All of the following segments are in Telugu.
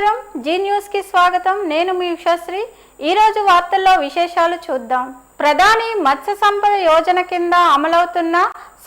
నమస్కారం, జీ న్యూస్ కి స్వాగతం. నేను మీ ఉషాశ్రీ. ఈ రోజు వార్తల్లో విశేషాలు చూద్దాం. ప్రధాని మత్స్య సంపద యోజన కింద అమలవుతున్న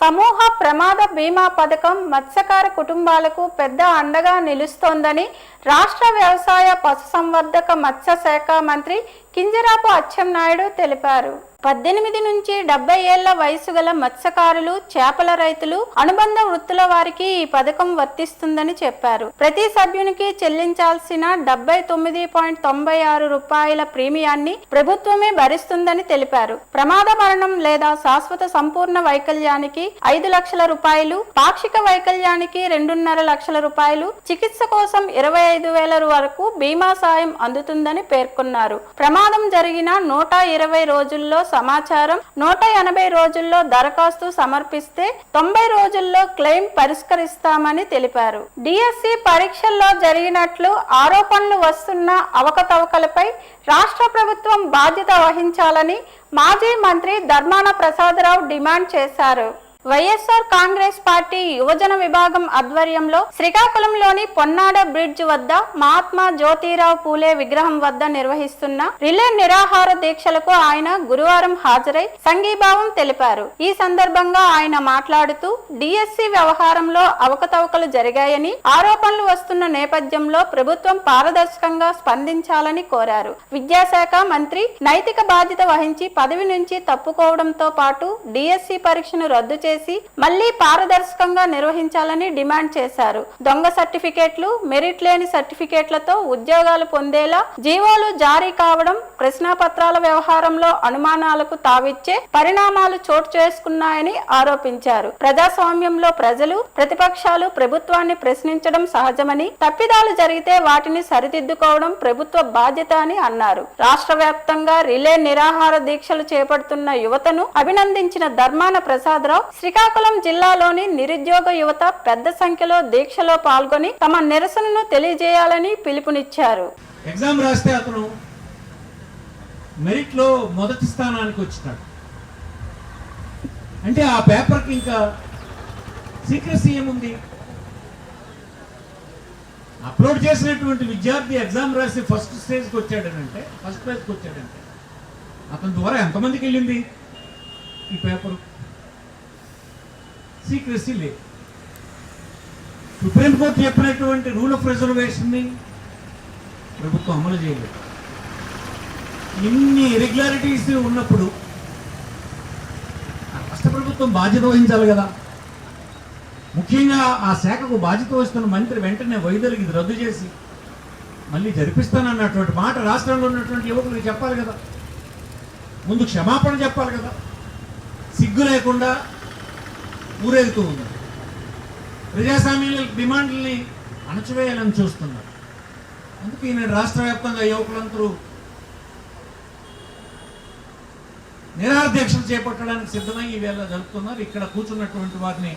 సమూహ ప్రమాద బీమా పథకం మత్స్యకార కుటుంబాలకు పెద్ద అండగా నిలుస్తోందని రాష్ట్ర వ్యవసాయ పశుసంవర్ధక మత్స్య శాఖ మంత్రి కింజరాపు అచ్చెన్నాయుడు తెలిపారు. 18 నుంచి 70 ఏళ్ల వయసు గల మత్స్యకారులు, చేపల రైతులు, అనుబంధ వృత్తుల వారికి ఈ పథకం వర్తిస్తుందని చెప్పారు. ప్రతి సభ్యునికి చెల్లించాల్సిన 79.96 రూపాయల ప్రీమియాన్ని ప్రభుత్వమే భరిస్తుందని తెలిపారు. ప్రమాద మరణం లేదా శాశ్వత సంపూర్ణ వైకల్యానికి 5 లక్షల రూపాయలు, పాక్షిక వైకల్యానికి 2.5 లక్షల రూపాయలు, చికిత్స కోసం 25,000 వరకు బీమా సాయం అందుతుందని పేర్కొన్నారు. ప్రమాదం జరిగిన 120 రోజుల్లో సమాచారం, 180 రోజుల్లో దరఖాస్తు సమర్పిస్తే 90 రోజుల్లో క్లెయిమ్ పరిష్కరిస్తామని తెలిపారు. డిఎస్సి పరీక్షల్లో జరిగినట్లు ఆరోపణలు వస్తున్న అవకతవకలపై రాష్ట్ర ప్రభుత్వం బాధ్యత వహించాలని మాజీ మంత్రి ధర్మాన ప్రసాదరావు డిమాండ్ చేశారు. వైఎస్ఆర్ కాంగ్రెస్ పార్టీ యువజన విభాగం ఆధ్వర్యంలో శ్రీకాకుళంలోని పొన్నాడ బ్రిడ్జ్ వద్ద మహాత్మా జ్యోతిరావు పూలే విగ్రహం వద్ద నిర్వహిస్తున్న రిలే నిరాహార దీక్షలకు ఆయన గురువారం హాజరై సంఘీభావం తెలిపారు. ఈ సందర్భంగా ఆయన మాట్లాడుతూ డిఎస్సి వ్యవహారంలో అవకతవకలు జరిగాయని ఆరోపణలు వస్తున్న నేపథ్యంలో ప్రభుత్వం పారదర్శకంగా స్పందించాలని కోరారు. విద్యాశాఖ మంత్రి నైతిక బాధ్యత వహించి పదవి నుంచి తప్పుకోవడంతో పాటు డిఎస్సి పరీక్షను రద్దు చేసి మళ్లీ పారదర్శకంగా నిర్వహించాలని డిమాండ్ చేశారు. దొంగ సర్టిఫికేట్లు, మెరిట్ లేని సర్టిఫికేట్లతో ఉద్యోగాలు పొందేలా జీవోలు జారీ కావడం, ప్రశ్నాపత్రాల వ్యవహారంలో అనుమానాలకు తావిచ్చే పరిణామాలు చోటు చేసుకున్నాయని ఆరోపించారు. ప్రజాస్వామ్యంలో ప్రజలు, ప్రతిపక్షాలు ప్రభుత్వాన్ని ప్రశ్నించడం సహజమని, తప్పిదాలు జరిగితే వాటిని సరిదిద్దుకోవడం ప్రభుత్వ బాధ్యత అని అన్నారు. రాష్ట్ర వ్యాప్తంగా రిలే నిరాహార దీక్షలు చేపడుతున్న యువతను అభినందించిన ధర్మాన ప్రసాదరావు శ్రీకాకుళం జిల్లాలోని నిరుద్యోగ యువత పెద్ద సంఖ్యలో దీక్షలో పాల్గొని తమ నిరసనను తెలియజేయాలని పిలుపునిచ్చారు. ఎగ్జామ్ రాస్తే అతను మెరిట్ లో మొదటి స్థానానికి వచ్చినాడు అంటే ఆ పేపర్కి ఇంకా సీక్రెసీ ఏముంది? అప్లోడ్ చేసినటువంటి విద్యార్థి ఎగ్జామ్ రాసి ఫస్ట్ స్టేజ్కి వచ్చాడనంటే, ఫస్ట్ ప్రైజ్కి వచ్చాడంటే అతని ద్వారా ఎంతమందికి వెళ్ళింది ఈ పేపర్? సీక్రెసీ లేదు. సుప్రీంకోర్టు చెప్పినటువంటి రూల్ ఆఫ్ రిజర్వేషన్ని ప్రభుత్వం అమలు చేయలేదు. ఇన్ని ఇరెగ్యులారిటీస్ ఉన్నప్పుడు రాష్ట్ర ప్రభుత్వం బాధ్యత వహించాలి కదా. ముఖ్యంగా ఆ శాఖకు బాధ్యత వస్తున్న మంత్రి వెంటనే వైద్యులకి ఇది రద్దు చేసి మళ్ళీ జరిపిస్తానన్నటువంటి మాట రాష్ట్రంలో ఉన్నటువంటి యువకులకు చెప్పాలి కదా. ముందు క్షమాపణ చెప్పాలి కదా. సిగ్గు లేకుండా ఊరేగుతూ ఉన్నారు. ప్రజాస్వామ్య డిమాండ్లని అణచివేయాలని చూస్తున్నారు. అందుకే ఈయన రాష్ట్ర వ్యాప్తంగా యువకులందరూ నిరాహార దీక్షలు చేపట్టడానికి సిద్ధమై ఈవేళ జరుపుతున్నారు. ఇక్కడ కూర్చున్నటువంటి వారిని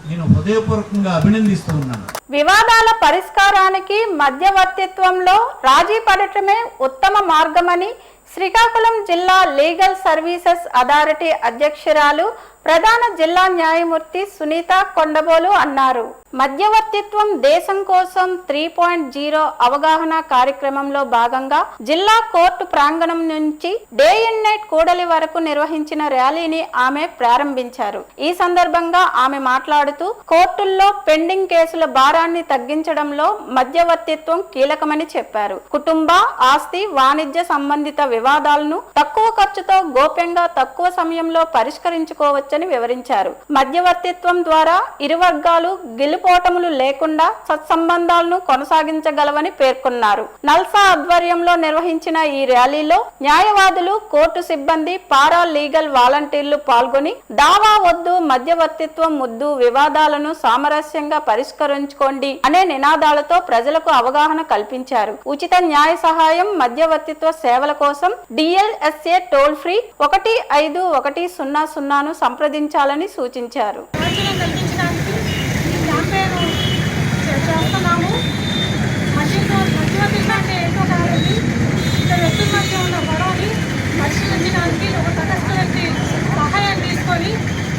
నేను హృదయపూర్వకంగా అభినందిస్తూ ఉన్నాను. వివాదాల పరిష్కారానికి మధ్యవర్తిత్వంలో రాజీ పడటమే ఉత్తమ మార్గమని శ్రీకాకుళం జిల్లా లీగల్ సర్వీసెస్ అథారిటీ అధ్యక్షురాలు, ప్రధాన జిల్లా న్యాయమూర్తి సునీత కొండబోలు అన్నారు. మధ్యవర్తిత్వం దేశం కోసం 3.0 అవగాహన కార్యక్రమంలో భాగంగా జిల్లా కోర్టు ప్రాంగణం నుంచి డే అండ్ నైట్ కూడలి వరకు నిర్వహించిన ర్యాలీని ఆమె ప్రారంభించారు. ఈ సందర్భంగా ఆమె మాట్లాడుతూ కోర్టుల్లో పెండింగ్ కేసుల భారాన్ని తగ్గించడంలో మధ్యవర్తిత్వం కీలకమని చెప్పారు. కుటుంబ, ఆస్తి, వాణిజ్య సంబంధిత వివాదాలను తక్కువ ఖర్చుతో గోప్యంగా తక్కువ సమయంలో పరిష్కరించుకోవచ్చని వివరించారు. మధ్యవర్తిత్వం ద్వారా ఇరు వర్గాలు గెలుపోటములు లేకుండా సత్సంబంధాలను కొనసాగించగలవని పేర్కొన్నారు. నల్సా ఆధ్వర్యంలో నిర్వహించిన ఈ ర్యాలీలో న్యాయవాదులు, కోర్టు సిబ్బంది, పారా లీగల్ వాలంటీర్లు పాల్గొని దావా వద్దు, మధ్యవర్తిత్వం ముద్దు, వివాదాలను సామరస్యంగా పరిష్కరించుకోండి అనే నినాదాలతో ప్రజలకు అవగాహన కల్పించారు. ఉచిత న్యాయ సహాయం, మధ్యవర్తిత్వ సేవల కోసం DLSA టోల్ ఫ్రీ 1510ను సంప్రదించాలని సూచించారు.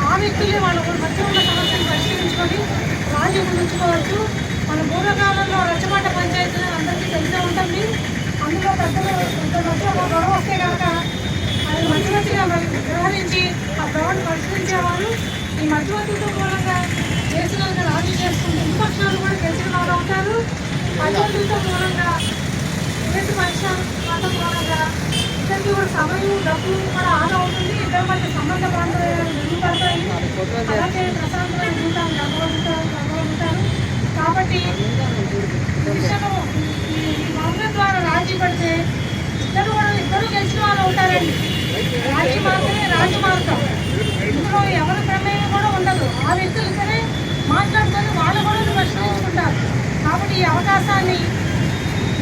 ఆ వ్యక్తులే వాళ్ళ మధ్య ఉన్న సమస్యను పరిష్కరించుకొని రాజీ ఉంచుకోవచ్చు. మన పూర్వకాలంలో రచ్చబండ పంచాయతీలను అందరికీ పెద్దల మధ్య ఒక గొడవ వస్తే కనుక అది మధ్యవర్తిగా వ్యవహరించి ఆ గొడవను పరిష్కరించేవారు. ఈ మధ్యవర్తితో మూలంగా కేసులను రాజీ చేసుకుంటే విపక్షాలు కూడా గెలిచిన వాళ్ళు అవుతారు. మధ్యవర్తితో మూలంగా కేసు పరిష్కారం మూలంగా ఇద్దరికి కూడా సమయం డబ్బు కూడా ఆదా అవుతుంది. ఇద్దరి మధ్య సంబంధ ప్రాంతాలు మెరుగుపడతాయి. అలాగే ప్రశాంతమైన జీవితాన్ని అనుభవిస్తారు. కాబట్టి ఈ విషయంలో ఈ మౌనం ద్వారా రాజీ పడితే ఇద్దరు గెలిచిన వాళ్ళు అవుతారండి. రాజీ మార్గమే రాజమార్గం. ఇందులో ఎవరి ప్రమేయం కూడా ఉండదు. ఆ వ్యక్తులు సరే మాట్లాడుకొని వాళ్ళు కూడా పరిష్కరించుకుంటారు. కాబట్టి ఈ అవకాశాన్ని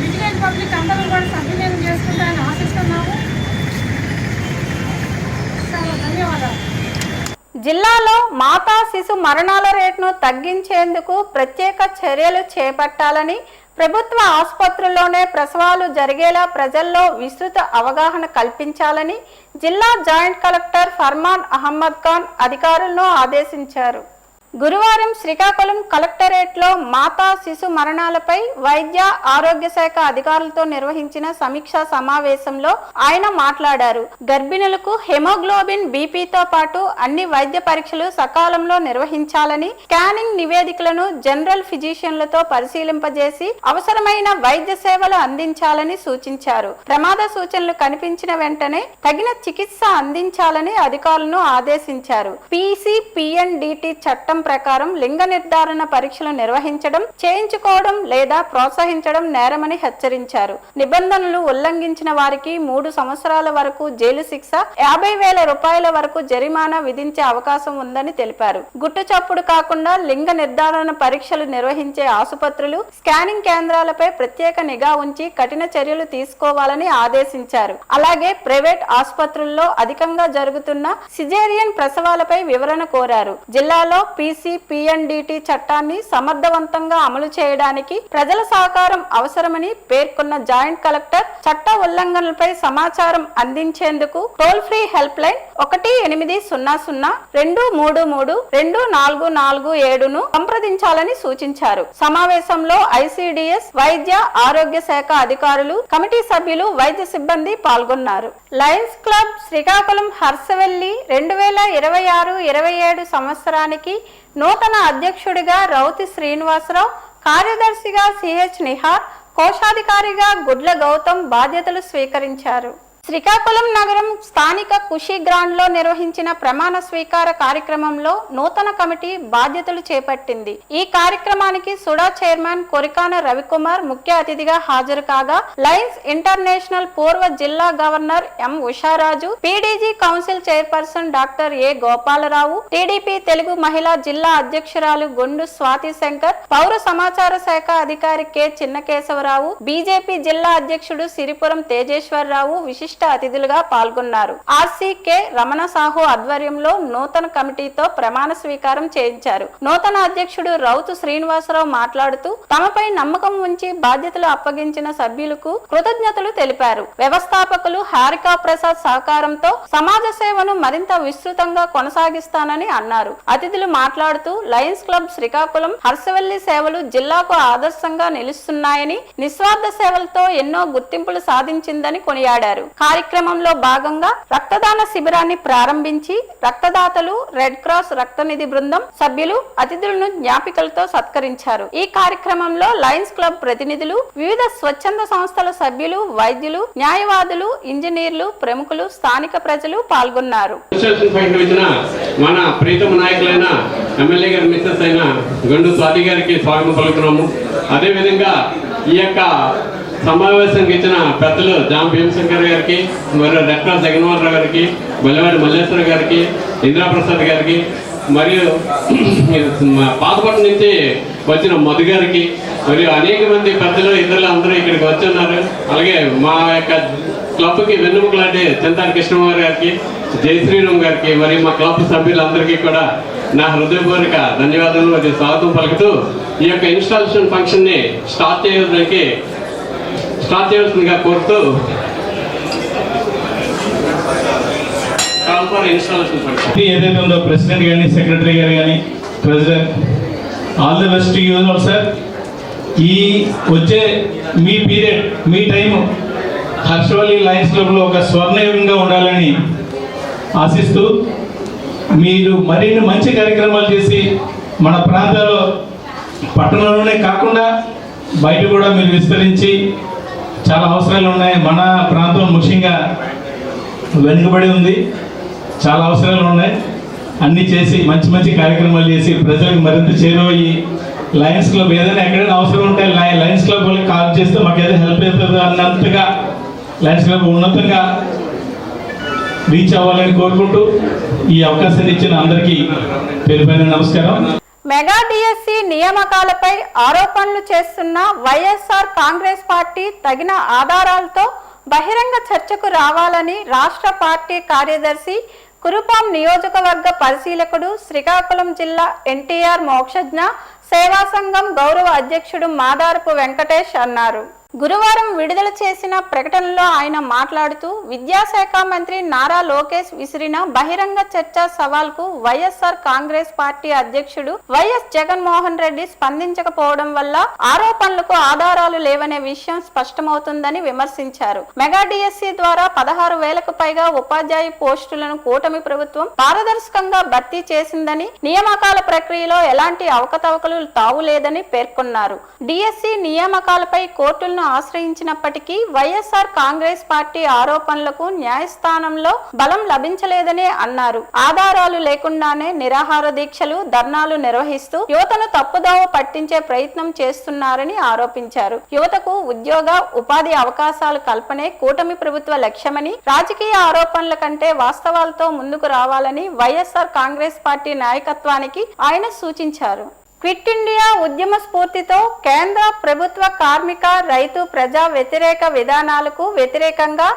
విజిలెన్స్ పబ్లిక్ అందరూ కూడా సద్వినియోగం చేసుకుంటారని ఆశిస్తున్నాము. చాలా ధన్యవాదాలు. జిల్లాలో మాతా శిశు మరణాల రేటును తగ్గించేందుకు ప్రత్యేక చర్యలు చేపట్టాలని, ప్రభుత్వ ఆసుపత్రుల్లోనే ప్రసవాలు జరిగేలా ప్రజల్లో విస్తృత అవగాహన కల్పించాలని జిల్లా జాయింట్ కలెక్టర్ ఫర్మాన్ అహ్మద్ ఖాన్ అధికారులను ఆదేశించారు. గురువారం శ్రీకాకుళం కలెక్టరేట్లో మాతా శిశు మరణాలపై వైద్య ఆరోగ్య శాఖ అధికారులతో నిర్వహించిన సమీక్షా సమావేశంలో ఆయన మాట్లాడారు. గర్భిణులకు హెమోగ్లోబిన్, బీపీతో పాటు అన్ని వైద్య పరీక్షలు సకాలంలో నిర్వహించాలని, స్కానింగ్ నివేదికలను జనరల్ ఫిజిషియన్లతో పరిశీలింపజేసి అవసరమైన వైద్య సేవలు అందించాలని సూచించారు. ప్రమాద సూచనలు కనిపించిన వెంటనే తగిన చికిత్స అందించాలని అధికారులను ఆదేశించారు. PCPNDT చట్టం ప్రకారం లింగ నిర్ధారణ పరీక్షలు నిర్వహించడం, చేయించుకోవడం లేదా ప్రోత్సహించడం నేరమని హెచ్చరించారు. నిబంధనలు ఉల్లంఘించిన వారికి 3 సంవత్సరాల వరకు జైలు శిక్ష, 50,000 రూపాయల వరకు జరిమానా విధించే అవకాశం ఉందని తెలిపారు. గుట్టు చప్పుడు కాకుండా లింగ నిర్ధారణ పరీక్షలు నిర్వహించే ఆసుపత్రులు, స్కానింగ్ కేంద్రాలపై ప్రత్యేక నిఘా ఉంచి కఠిన చర్యలు తీసుకోవాలని ఆదేశించారు. అలాగే ప్రైవేట్ ఆసుపత్రుల్లో అధికంగా జరుగుతున్న సిజేరియన్ ప్రసవాలపై వివరణ కోరారు. జిల్లాలో PCPNDT చట్టాన్ని సమర్థవంతంగా అమలు చేయడానికి ప్రజల సహకారం అవసరమని పేర్కొన్న జాయింట్ కలెక్టర్, చట్ట ఉల్లంఘనలపై సమాచారం అందించేందుకు టోల్ ఫ్రీ హెల్ప్ లైన్ 1800-233-2447ను సంప్రదించాలని సూచించారు. సమావేశంలో ICDS, వైద్య ఆరోగ్య శాఖ అధికారులు, కమిటీ సభ్యులు, వైద్య సిబ్బంది పాల్గొన్నారు. లయన్స్ క్లబ్ శ్రీకాకుళం హర్షవెల్లి 2026-27 సంవత్సరానికి నూతన అధ్యక్షుడిగా రౌతి శ్రీనివాసరావు, కార్యదర్శిగా CH నిహార్, కోశాధికారిగా గుడ్ల గౌతమ్ బాధ్యతలు స్వీకరించారు. శ్రీకాకుళం నగరం స్థానిక ఖుషీ గ్రాండ్ లో నిర్వహించిన ప్రమాణ స్వీకార కార్యక్రమంలో నూతన కమిటీ బాధ్యతలు చేపట్టింది. ఈ కార్యక్రమానికి సుడా చైర్మన్ కొరికాన రవికుమార్ ముఖ్య అతిథిగా హాజరు కాగా, లయన్స్ ఇంటర్నేషనల్ పూర్వ జిల్లా governor M Usharaju, PDG council chairperson doctor A Gopalarao, TDP Telugu మహిళా జిల్లా అధ్యక్షురాలు గొండు స్వాతి శంకర్, పౌర సమాచార శాఖ అధికారి K చిన్నకేశవరావు, BJP జిల్లా అధ్యక్షుడు సిరిపురం తేజేశ్వరరావు విశిష్ట అతిథులుగా పాల్గొన్నారు. RCK రమణ సాహు ఆధ్వర్యంలో నూతన కమిటీతో ప్రమాణ స్వీకారం చేయించారు. నూతన అధ్యక్షుడు రౌతు శ్రీనివాసరావు మాట్లాడుతూ, తమపై నమ్మకం ఉంచి బాధ్యతలు అప్పగించిన సభ్యులకు కృతజ్ఞతలు తెలిపారు. వ్యవస్థాపకులు హారికా ప్రసాద్ సహకారంతో సమాజ సేవను మరింత విస్తృతంగా కొనసాగిస్తానని అన్నారు. అతిథులు మాట్లాడుతూ, లయన్స్ క్లబ్ శ్రీకాకుళం హర్షవెల్లి సేవలు జిల్లాకు ఆదర్శంగా నిలుస్తున్నాయని, నిస్వార్థ సేవలతో ఎన్నో గుర్తింపులు సాధించిందని కొనియాడారు. కార్యక్రమంలో భాగంగా రక్తదాన శిబిరాన్ని ప్రారంభించి రక్తదాతలు, రెడ్ క్రాస్ రక్తనిధి బృందం సభ్యులు అతిథులను జ్ఞాపికలతో సత్కరించారు. ఈ కార్యక్రమంలో లయన్స్ క్లబ్ ప్రతినిధులు, వివిధ స్వచ్ఛంద సంస్థల సభ్యులు, వైద్యులు, న్యాయవాదులు, ఇంజనీర్లు, ప్రముఖులు, స్థానిక ప్రజలు పాల్గొన్నారు. మన ప్రీతమ నాయకులైన ఎమ్మెల్యే గారి మిస్సెస్ అయిన గండు స్వాతి గారికి స్వాగతం పలుకుతున్నాము. అదేవిధంగా ఈ యొక్క సమావేశానికి ఇచ్చిన పెద్దలు జాం భీమశంకర్ గారికి, మరియు రెడ్ క్రాస్ జగన్మోహన్ గారికి, మల్లెవాడి మల్లేశ్వర గారికి, ఇంద్రాప్రసాద్ గారికి, మరియు పాతపట్నం నుంచి వచ్చిన మధు గారికి, మరియు అనేక మంది పెద్దలు ఇతరులు అందరూ ఇక్కడికి వచ్చి ఉన్నారు. అలాగే మా యొక్క క్లబ్కి వెన్నుముకలాంటి చింతాని కృష్ణకుమార్ గారికి, జయశ్రీరామ్ గారికి, మరియు మా క్లబ్ సభ్యులందరికీ కూడా నా హృదయపూర్వక ధన్యవాదాలు మరియు స్వాగతం పలుకుతూ ఈ యొక్క ఇన్స్టాలేషన్ ఫంక్షన్ని స్టార్ట్ చేయవలసిందిగా కోరుతూ ఏదైతే ఉందో ప్రెసిడెంట్ కానీ, సెక్రటరీ గారు కానీ, president all the best use sir. ఈ వచ్చే మీ పీరియడ్, మీ టైము హర్షవల్లి లయన్స్ క్లబ్లో ఒక స్వర్ణయుగంగా ఉండాలని ఆశిస్తూ మీరు మరిన్ని మంచి కార్యక్రమాలు చేసి మన ప్రాంతాల్లో పట్టణంలోనే కాకుండా బయట కూడా మీరు విస్తరించి చాలా అవసరాలు ఉన్నాయి. మన ప్రాంతం ముఖ్యంగా వెనుకబడి ఉంది, చాలా అవసరాలు ఉన్నాయి. అన్నీ చేసి మంచి మంచి కార్యక్రమాలు చేసి ప్రజలకు మరింత చేరువయ్యి లయన్స్ క్లబ్ ఏదైనా ఎక్కడైనా అవసరం ఉంటే లయన్స్ క్లబ్ వాళ్ళకి కాల్ చేస్తే మాకు ఏదైనా హెల్ప్ అవుతుంది అన్నంతగా లయన్స్ క్లబ్ ఉన్నతంగా రీచ్ అవ్వాలని కోరుకుంటూ ఈ అవకాశాన్ని ఇచ్చిన అందరికీ పేరు పైన నమస్కారం. మెగా డిఎస్సి నియామకాలపై ఆరోపణలు చేస్తున్న వైఎస్ఆర్ కాంగ్రెస్ పార్టీ తగిన ఆధారాలతో బహిరంగ చర్చకు రావాలని రాష్ట్ర పార్టీ కార్యదర్శి, కురుపాం నియోజకవర్గ పరిశీలకుడు, శ్రీకాకుళం జిల్లా ఎన్టీఆర్ మోక్షజ్ఞ సేవా సంఘం గౌరవ అధ్యక్షుడు మాదారపు వెంకటేష్ అన్నారు. గురువారం విడుదల చేసిన ప్రకటనలో ఆయన మాట్లాడుతూ విద్యాశాఖ మంత్రి నారా లోకేష్ విసిరిన బహిరంగ చర్చ సవాల్కు వైఎస్ఆర్ కాంగ్రెస్ పార్టీ అధ్యక్షుడు వైఎస్ జగన్మోహన్ రెడ్డి స్పందించకపోవడం వల్ల ఆరోపణలకు ఆధారాలు లేవనే విషయం స్పష్టమవుతుందని విమర్శించారు. మెగా డిఎస్సి ద్వారా 16,000కు పైగా ఉపాధ్యాయ పోస్టులను కూటమి ప్రభుత్వం పారదర్శకంగా భర్తీ చేసిందని, నియామకాల ప్రక్రియలో ఎలాంటి అవకతవకలు తావులేదని పేర్కొన్నారు. డిఎస్సి నియామకాలపై కోర్టులను ఆశ్రయించినప్పటికీ వైఎస్ఆర్ కాంగ్రెస్ పార్టీ ఆరోపణలకు న్యాయస్థానంలో బలం లభించలేదని అన్నారు. ఆధారాలు లేకుండానే నిరాహార దీక్షలు, ధర్నాలు నిర్వహిస్తూ యువతను తప్పుదోవ పట్టించే ప్రయత్నం చేస్తున్నారని ఆరోపించారు. యువతకు ఉద్యోగ, ఉపాధి అవకాశాలు కల్పనే కూటమి ప్రభుత్వ లక్ష్యమని, రాజకీయ ఆరోపణల కంటే వాస్తవాలతో ముందుకు రావాలని వైఎస్ఆర్ కాంగ్రెస్ పార్టీ నాయకత్వానికి ఆయన సూచించారు. క్విట్ ఇండియా ఉద్యమ స్ఫూర్తితో కేంద్ర ప్రభుత్వ కార్మిక, రైతు, ప్రజా వ్యతిరేక విధానాలకు వ్యతిరేకంగా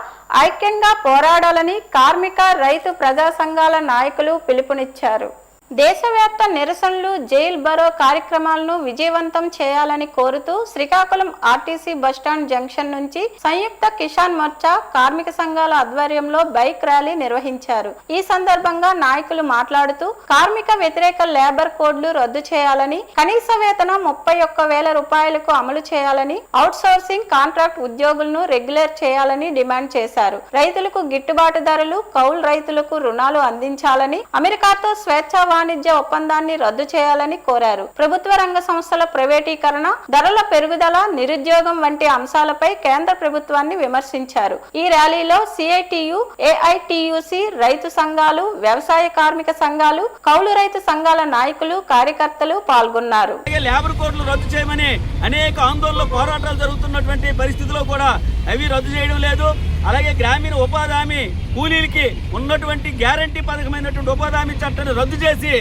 ఐక్యంగా పోరాడాలని కార్మిక, రైతు, ప్రజా సంఘాల నాయకులు పిలుపునిచ్చారు. దేశవ్యాప్త నిరసనలు, జైల్ బరో కార్యక్రమాలను విజయవంతం చేయాలని కోరుతూ శ్రీకాకుళం ఆర్టీసీ బస్టాండ్ జంక్షన్ నుంచి సంయుక్త కిసాన్ మోర్చా కార్మిక సంఘాల ఆధ్వర్యంలో బైక్ ర్యాలీ నిర్వహించారు. ఈ సందర్భంగా నాయకులు మాట్లాడుతూ కార్మిక వ్యతిరేక లేబర్ కోడ్లు రద్దు చేయాలని, కనీస వేతనం 31,000 రూపాయలకు అమలు చేయాలని, అవుట్ సోర్సింగ్ కాంట్రాక్ట్ ఉద్యోగులను రెగ్యులర్ చేయాలని డిమాండ్ చేశారు. రైతులకు గిట్టుబాటు ధరలు, కౌలు రైతులకు రుణాలు అందించాలని, అమెరికాతో స్వేచ్ఛ వాణిజ్య ఒప్పందాన్ని రద్దు చేయాలని కోరారు. ప్రభుత్వ రంగ సంస్థల ప్రైవేటీకరణ, ధరల పెరుగుదల, నిరుద్యోగం వంటి అంశాలపై కేంద్ర ప్రభుత్వాన్ని విమర్శించారు. ఈ ర్యాలీలో సిఐటియు, ఏఐటియుసి, రైతు సంఘాలు, వ్యవసాయ కార్మిక సంఘాలు, కౌలు రైతు సంఘాల నాయకులు, కార్యకర్తలు పాల్గొన్నారు. లేబర్ కోడ్లు రద్దు చేయమని అనేక ఆందోళనలు, పోరాటాలు జరుగుతున్నటువంటి పరిస్థితిలో కూడా అవి రద్దు చేయడం లేదు. అలాగే గ్రామీణ ఉపాధి హామీ కూలీలకి ఉన్నటువంటి గ్యారంటీ పథకమైనటువంటి ఉపాధి హామీ చట్టాన్ని రద్దు చేసి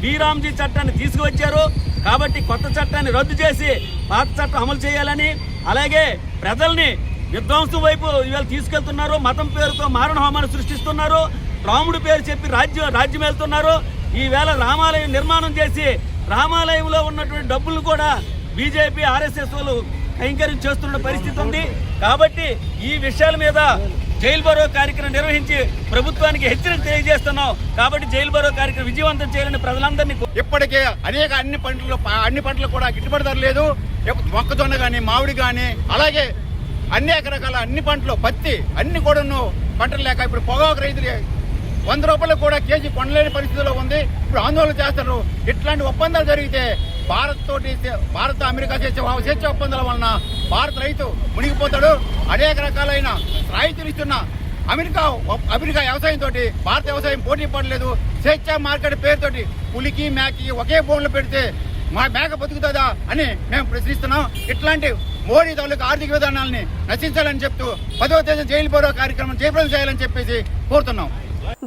వీరాంజీ చట్టాన్ని తీసుకువచ్చారు. కాబట్టి కొత్త చట్టాన్ని రద్దు చేసి పాత చట్టం అమలు చేయాలని, అలాగే ప్రజల్ని విధ్వంసం వైపు ఇవాళ తీసుకెళ్తున్నారు. మతం పేరుతో మారణ హోమాన్ని సృష్టిస్తున్నారు. రాముడి పేరు చెప్పి రాజ్యం వెళ్తున్నారు. ఈవేళ రామాలయం నిర్మాణం చేసి రామాలయంలో ఉన్నటువంటి డబ్బులను కూడా బీజేపీ, ఆర్ఎస్ఎస్ వాళ్ళు కైంకర్యం చేస్తున్న పరిస్థితి ఉంది. కాబట్టి ఈ విషయాల మీద జైలు బరో కార్యక్రమం నిర్వహించి ప్రభుత్వానికి హెచ్చరిక తెలియజేస్తున్నాం. కాబట్టి జైలు బరో కార్యక్రమం విజయవంతం చేయాలని ప్రజలందరినీ ఇప్పటికే అన్ని పంటలు కూడా గిట్టుబాటు ధర లేదు. మొక్కజొన్న కానీ, మామిడి కానీ, అలాగే అనేక రకాల అన్ని పంటలు, పత్తి అన్ని కూడాను పంటలు లేక ఇప్పుడు పొగాకు రైతులు 100 రూపాయలు కూడా కేజీ కొనలేని పరిస్థితిలో ఉంది. ఇప్పుడు ఆందోళన చేస్తారు. ఇట్లాంటి ఒప్పందాలు జరిగితే భారత్ అమెరికా స్వేచ్ఛ ఒప్పందాల వలన భారత రైతు మునిగిపోతాడు. అనేక రకాలైన రాయితీలు ఇస్తున్న అమెరికా వ్యవసాయంతో భారత వ్యవసాయం పోటీ పడలేదు. స్వేచ్ఛ మార్కెట్ పేరుతోటి పులికి, మేకకి ఒకే బోన్లు పెడితే మా మేక బతుకుతుందా అని మేము ప్రశ్నిస్తున్నాం. ఇట్లాంటి మోడీ తాలూకు ఆర్థిక విధానాలని నశించాలని చెప్తూ 10వ తేదీ జైలు బరో కార్యక్రమం జయప్రదం చేయాలని చెప్పేసి కోరుతున్నాం.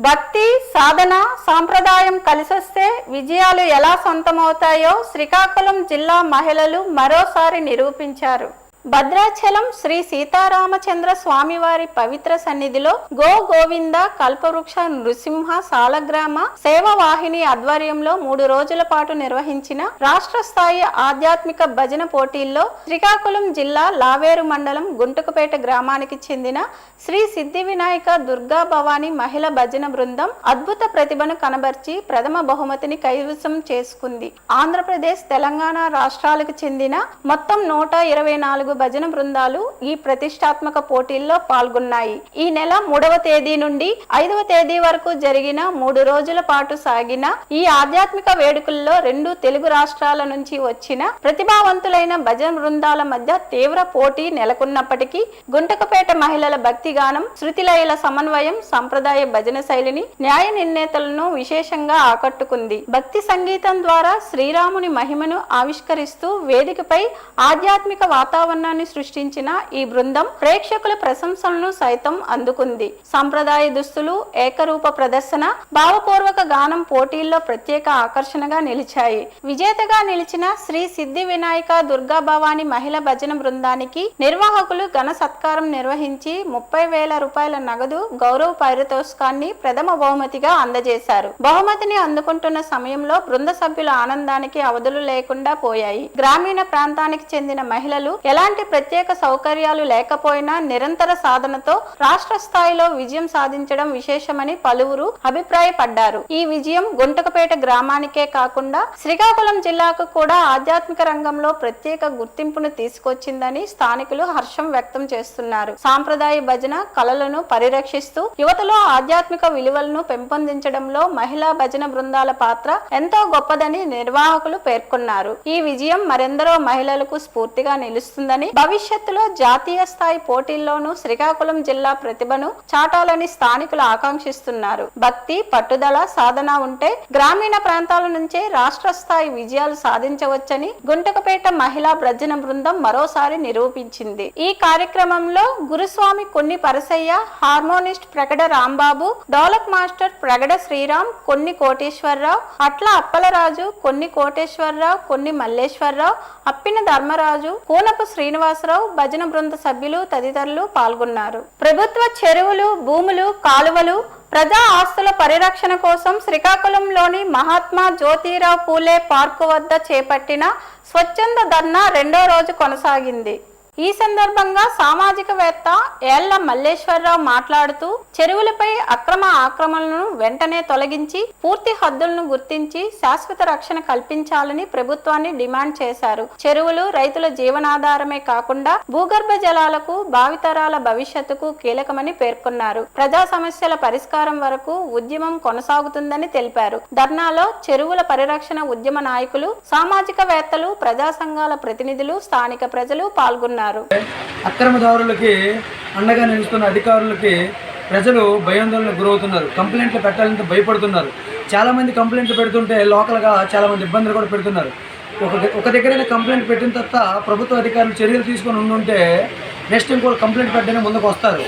భక్తి, సాధన, సాంప్రదాయం కలిసొస్తే విజయాలు ఎలా సొంతమవుతాయో శ్రీకాకుళం జిల్లా మహిళలు మరోసారి నిరూపించారు. భద్రాచలం శ్రీ సీతారామచంద్ర స్వామివారి పవిత్ర సన్నిధిలో గో గోవింద కల్పవృక్ష నృసింహ సాలగ్రామ సేవవాహిని ఆధ్వర్యంలో 3 రోజుల పాటు నిర్వహించిన రాష్ట్ర స్థాయి ఆధ్యాత్మిక భజన పోటీల్లో శ్రీకాకుళం జిల్లా లావేరు మండలం గుంటుకుపేట గ్రామానికి చెందిన శ్రీ సిద్ధి వినాయక దుర్గా భవానీ మహిళ భజన బృందం అద్భుత ప్రతిభను కనబర్చి ప్రథమ బహుమతిని కైవసం చేసుకుంది. ఆంధ్రప్రదేశ్, తెలంగాణ రాష్ట్రాలకు చెందిన మొత్తం 124 4 భజన బృందాలు ఈ ప్రతిష్టాత్మక పోటీల్లో పాల్గొన్నాయి. ఈ నెల 3వ తేదీ నుండి 5వ తేదీ వరకు జరిగిన 3 రోజుల పాటు సాగిన ఈ ఆధ్యాత్మిక వేడుకల్లో 2 తెలుగు రాష్ట్రాల నుంచి వచ్చిన ప్రతిభావంతులైన భజన బృందాల మధ్య తీవ్ర పోటీ నెలకొన్నప్పటికీ గుంటకపేట మహిళల భక్తిగానం, శృతిలయల సమన్వయం, సంప్రదాయ భజన శైలిని న్యాయ నిర్ణేతలను విశేషంగా ఆకట్టుకుంది. భక్తి సంగీతం ద్వారా శ్రీరాముని మహిమను ఆవిష్కరిస్తూ వేదికపై ఆధ్యాత్మిక వాతావరణాన్ని సృష్టించిన ఈ బృందం ప్రేక్షకుల ప్రశంసలను సైతం అందుకుంది. సంప్రదాయ దుస్తులు, ఏకరూప ప్రదర్శన, భావపూర్వక గానం పోటీల్లో ప్రత్యేక ఆకర్షణగా నిలిచాయి. విజేతగా నిలిచిన శ్రీ సిద్ధి వినాయక దుర్గా భవాని మహిళా భజన బృందానికి నిర్వాహకులు ఘన సత్కారం నిర్వహించి 30,000 రూపాయల నగదు గౌరవ పారితోషికాన్ని ప్రథమ బహుమతిగా అందజేశారు. బహుమతిని అందుకుంటున్న సమయంలో బృంద సభ్యుల ఆనందానికి అవధులు లేకుండా పోయాయి. గ్రామీణ ప్రాంతానికి చెందిన మహిళలు ఎలాంటి ప్రత్యేక సౌకర్యాలు లేకపోయినా నిరంతర సాధనతో రాష్ట్ర స్థాయిలో విజయం సాధించడం విశేషమని పలువురు అభిప్రాయపడ్డారు. ఈ విజయం గుంటకపేట గ్రామానికే కాకుండా శ్రీకాకుళం జిల్లాకు కూడా ఆధ్యాత్మిక రంగంలో ప్రత్యేక గుర్తింపును తీసుకొచ్చిందని స్థానికులు హర్షం వ్యక్తం చేస్తున్నారు. సాంప్రదాయ భజన కళలను పరిరక్షిస్తూ యువతలో ఆధ్యాత్మిక విలువలను పెంపొందించడంలో మహిళా భజన బృందాల పాత్ర ఎంతో గొప్పదని నిర్వాహకులు పేర్కొన్నారు. ఈ విజయం మరెందరో మహిళలకు స్ఫూర్తిగా నిలుస్తుందని, భవిష్యత్తులో జాతీయ స్థాయి పోటీల్లోనూ శ్రీకాకుళం జిల్లా ప్రతిభను చాటాలని స్థానికులు ఆకాంక్షిస్తున్నారు. భక్తి, పట్టుదల, సాధన ఉంటే గ్రామీణ ప్రాంతాల నుంచే రాష్ట్ర స్థాయి విజయాలు సాధించవచ్చని గుంటకపేట మహిళా భజన బృందం మరోసారి నిరూపించింది. ఈ కార్యక్రమంలో గురుస్వామి కొన్ని పరసయ్య, హార్మోనిస్ట్ ప్రగడ రాంబాబు, డోలక్ మాస్టర్ ప్రగడ శ్రీరామ్, కొన్ని కోటేశ్వరరావు, అట్ల అప్పలరాజు, కొన్ని కోటేశ్వరరావు, కొన్ని మల్లేశ్వరరావు, అప్పిన ధర్మరాజు, కూనపు శ్రీనివాసరావు, భజన బృంద సభ్యులు తదితరులు పాల్గొన్నారు. ప్రభుత్వ చెరువులు, భూములు, కాలువలు, ప్రజా ఆస్తుల పరిరక్షణ కోసం శ్రీకాకుళంలోని మహాత్మా జ్యోతిరావు పూలే పార్కు వద్ద చేపట్టిన స్వచ్ఛంద ధర్నా 2వ రోజు కొనసాగింది. ఈ సందర్భంగా సామాజికవేత్త ఏళ్ల మల్లేశ్వరరావు మాట్లాడుతూ చెరువులపై అక్రమ ఆక్రమణలను వెంటనే తొలగించి పూర్తి హద్దులను గుర్తించి శాశ్వత రక్షణ కల్పించాలని ప్రభుత్వాన్ని డిమాండ్ చేశారు. చెరువులు రైతుల జీవనాధారమే కాకుండా భూగర్భ జలాలకు, భావితరాల భవిష్యత్తుకు కీలకమని పేర్కొన్నారు. ప్రజా సమస్యల పరిష్కారం వరకు ఉద్యమం కొనసాగుతుందని తెలిపారు. ధర్నాలో చెరువుల పరిరక్షణ ఉద్యమ నాయకులు, సామాజికవేత్తలు, ప్రజా సంఘాల ప్రతినిధులు, స్థానిక ప్రజలు పాల్గొన్నారు. అక్రమదారులకి అండగా నిలుస్తున్న అధికారులకి ప్రజలు భయాందోళనకు గురవుతున్నారు. కంప్లైంట్లు పెట్టాలంటే భయపడుతున్నారు. చాలామంది కంప్లైంట్లు పెడుతుంటే లోకల్గా చాలామంది ఇబ్బందులు కూడా పెడుతున్నారు. ఒక దగ్గరైనా కంప్లైంట్ పెట్టిన తర్వాత ప్రభుత్వ అధికారులు చర్యలు తీసుకొని ఉండుంటే నెక్స్ట్ ఇంకో కంప్లైంట్ పెట్టడానికి ముందుకు వస్తారు.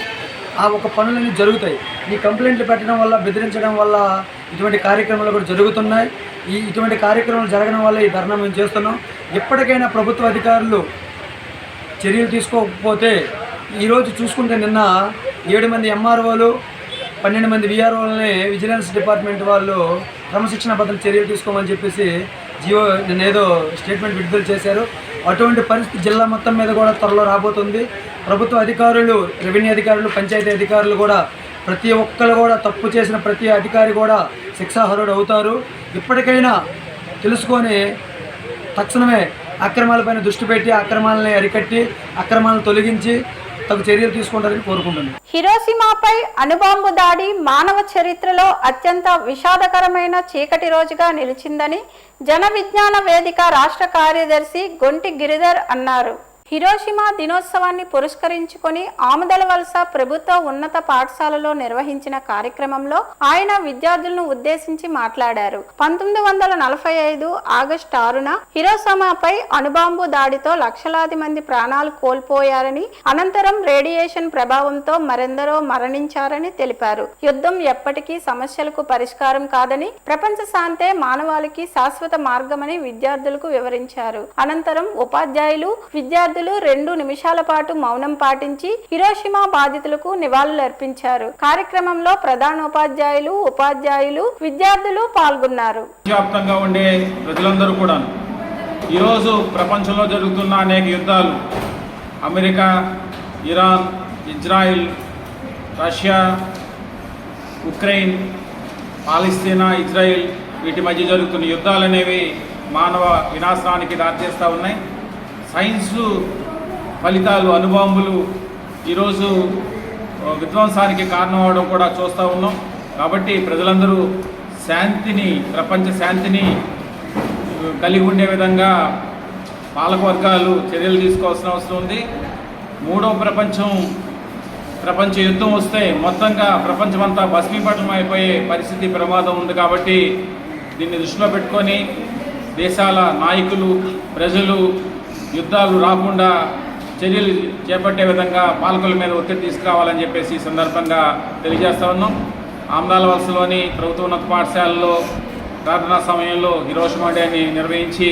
ఆ ఒక పనులన్నీ జరుగుతాయి. ఈ కంప్లైంట్లు పెట్టడం వల్ల, బెదిరించడం వల్ల ఇటువంటి కార్యక్రమాలు కూడా జరుగుతున్నాయి. ఇటువంటి కార్యక్రమాలు జరగడం వల్ల ఈ ధర్నా మేము చేస్తున్నాం. ఎప్పటికైనా ప్రభుత్వ అధికారులు చర్యలు తీసుకోకపోతే ఈరోజు చూసుకుంటే నిన్న 7 మంది ఎంఆర్ఓలు, 12 మంది విఆర్ఓలని విజిలెన్స్ డిపార్ట్మెంట్ వాళ్ళు క్రమశిక్షణ బదులు చర్యలు తీసుకోమని చెప్పేసి జియో నిన్నేదో స్టేట్మెంట్ విడుదల చేశారు. అటువంటి పరిస్థితి జిల్లా మొత్తం మీద కూడా త్వరలో రాబోతుంది. ప్రభుత్వ అధికారులు, రెవెన్యూ అధికారులు, పంచాయతీ అధికారులు కూడా ప్రతి ఒక్కరు కూడా తప్పు చేసిన ప్రతి అధికారి కూడా శిక్షార్హుడు అవుతారు. ఇప్పటికైనా తెలుసుకొని తక్షణమే అక్రమాలపైన దృష్టి పెట్టి అక్రమాలని అరికట్టి అక్రమాలను తొలగించి తగు చర్యలు తీసుకుంటారని కోరుకుంటున్నాను. హిరోషిమాపై అణుబాంబు దాడి మానవ చరిత్రలో అత్యంత విషాదకరమైన చీకటి రోజుగా నిలిచిందని జన విజ్ఞాన వేదిక రాష్ట్ర కార్యదర్శి గొంటి గిరిధర్ అన్నారు. హిరోషిమా దినోత్సవాన్ని పురస్కరించుకొని ఆముదల వలస ప్రభుత్వ ఉన్నత పాఠశాలలో నిర్వహించిన కార్యక్రమంలో ఆయన విద్యార్థులను ఉద్దేశించి మాట్లాడారు. 1945 ఆగస్టు 6న హిరోషిమాపై అణుబాంబు దాడితో లక్షలాది మంది ప్రాణాలు కోల్పోయారని, అనంతరం రేడియేషన్ ప్రభావంతో మరెందరో మరణించారని తెలిపారు. యుద్ధం ఎప్పటికీ సమస్యలకు పరిష్కారం కాదని, ప్రపంచ శాంతే మానవాళికి శాశ్వత మార్గమని విద్యార్థులకు వివరించారు. అనంతరం ఉపాధ్యాయులు, విద్యార్థులు 2 నిమిషాల పాటు మౌనం పాటించి హిరోషిమా బాధితులకు నివాళులర్పించారు. కార్యక్రమంలో ప్రధానోపాధ్యాయులు, ఉపాధ్యాయులు, విద్యార్థులు పాల్గొన్నారు. వ్యాప్తంగా ఉండే ప్రజలందరూ కూడా ఈరోజు ప్రపంచంలో జరుగుతున్న అనేక యుద్ధాలు, America, Iran, Israel, Russia, Ukraine, Palestine, Israel వీటి మధ్య జరుగుతున్న యుద్ధాలు అనేవి మానవ వినాశనానికి దారితీస్తూ ఉన్నాయి. సైన్స్ ఫలితాలు అణుబాంబులు ఈరోజు విధ్వంసానికి కారణం అవడం కూడా చూస్తూ ఉన్నాం. కాబట్టి ప్రజలందరూ శాంతిని, ప్రపంచ శాంతిని కలిగి ఉండే విధంగా పాలకవర్గాలు చర్యలు తీసుకోవాల్సిన అవసరం ఉంది. మూడో ప్రపంచ యుద్ధం వస్తే మొత్తంగా ప్రపంచమంతా భస్మీపటం అయిపోయే పరిస్థితి ప్రమాదం ఉంది. కాబట్టి దీన్ని దృష్టిలో పెట్టుకొని దేశాల నాయకులు, ప్రజలు యుద్ధాలు రాకుండా చర్యలు చేపట్టే విధంగా పాలకుల మీద ఒత్తిడి తీసుకురావాలని చెప్పేసి ఈ సందర్భంగా తెలియజేస్తా ఉన్నాం. ఆమ్దాల వలసలోని ప్రభుత్వ ఉన్నత పాఠశాలలో ప్రార్థనా సమయంలో హిరోషిమా డేని నిర్వహించి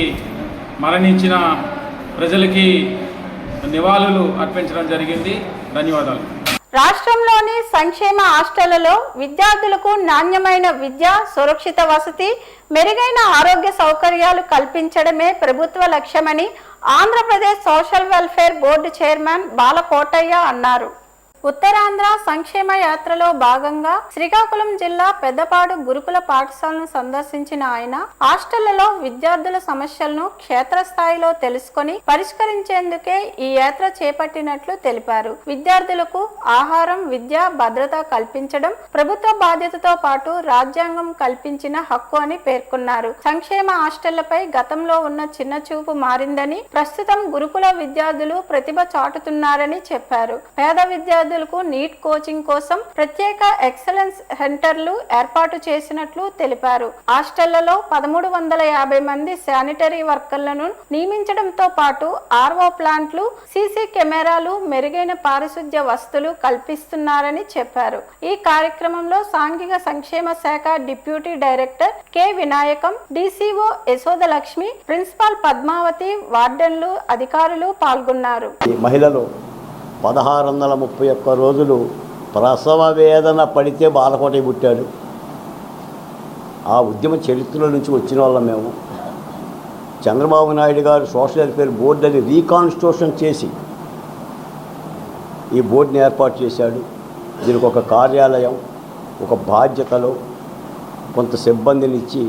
మరణించిన ప్రజలకి నివాళులు అర్పించడం జరిగింది. ధన్యవాదాలు. రాష్ట్రంలోని సంక్షేమ హాస్టళ్లలో విద్యార్థులకు నాణ్యమైన విద్య, సురక్షిత వసతి, మెరుగైన ఆరోగ్య సౌకర్యాలు కల్పించడమే ప్రభుత్వ లక్ష్యమని Andhra Pradesh social welfare board chairman Balakotaiah అన్నారు. ఉత్తరాంధ్ర సంక్షేమ యాత్రలో భాగంగా శ్రీకాకుళం జిల్లా పెద్దపాడు గురుకుల పాఠశాలను సందర్శించిన ఆయన హాస్టళ్లలో విద్యార్థుల సమస్యలను క్షేత్రస్థాయిలో తెలుసుకొని పరిష్కరించేందుకే ఈ యాత్ర చేపట్టినట్లు తెలిపారు. విద్యార్థులకు ఆహారం, విద్య, భద్రత కల్పించడం ప్రభుత్వ బాధ్యతతో పాటు రాజ్యాంగం కల్పించిన హక్కు అని పేర్కొన్నారు. సంక్షేమ హాస్టళ్లపై గతంలో ఉన్న చిన్న చూపు మారిందని, ప్రస్తుతం గురుకుల విద్యార్థులు ప్రతిభ చాటుతున్నారని చెప్పారు. పేద విద్యార్థులకు నీట్ కోచింగ్ కోసం ప్రత్యేక ఎక్సలెన్స్ సెంటర్లు ఏర్పాటు చేసినట్లు తెలిపారు. హాస్టళ్లలో 1350 మంది శానిటరీ వర్కర్లను నియమించడంతో పాటు ఆర్ఓ ప్లాంట్లు, సీసీ కెమెరాలు, మెరుగైన పారిశుద్ధ్య వసతులు కల్పిస్తున్నారని చెప్పారు. ఈ కార్యక్రమంలో సాంఘిక సంక్షేమ శాఖ deputy director K Vinayakam, DCO Yashodalakshmi, principal Padmavathi, వార్డెన్లు, అధికారులు పాల్గొన్నారు. మహిళలు 1631 రోజులు ప్రసవ వేదన పడితే బాలకోటయ్య పుట్టాడు. ఆ ఉద్యమ చరిత్రలో నుంచి వచ్చిన వాళ్ళం మేము. చంద్రబాబు నాయుడు గారు సోషల్ వెల్ఫేర్ బోర్డుని రీకాన్స్టిట్యూషన్ చేసి ఈ బోర్డుని ఏర్పాటు చేశాడు. దీనికి ఒక కార్యాలయం, ఒక బాధ్యతలో కొంత సిబ్బందిని ఇచ్చి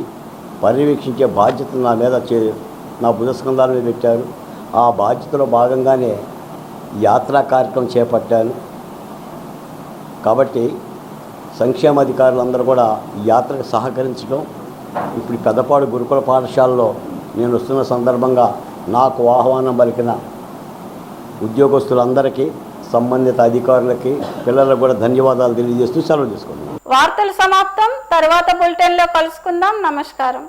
పర్యవేక్షించే బాధ్యత నా మీద నా భుజస్కంధాల మీద పెట్టారు. ఆ బాధ్యతలో భాగంగానే యాత్రా కార్యక్రమం చేపట్టాను. కాబట్టి సంక్షేమాధికారులందరూ కూడా ఈ యాత్రకు సహకరించడం, ఇప్పుడు పెద్దపాడు గురుకుల పాఠశాలలో నేను వస్తున్న సందర్భంగా నాకు ఆహ్వానం పలికిన ఉద్యోగస్తులందరికీ, సంబంధిత అధికారులకి, పిల్లలకు కూడా ధన్యవాదాలు తెలియజేస్తూ సెలవు తీసుకుంటున్నాను. వార్తలు సమాప్తం. తర్వాత బులెటిన్లో కలుసుకుందాం. నమస్కారం.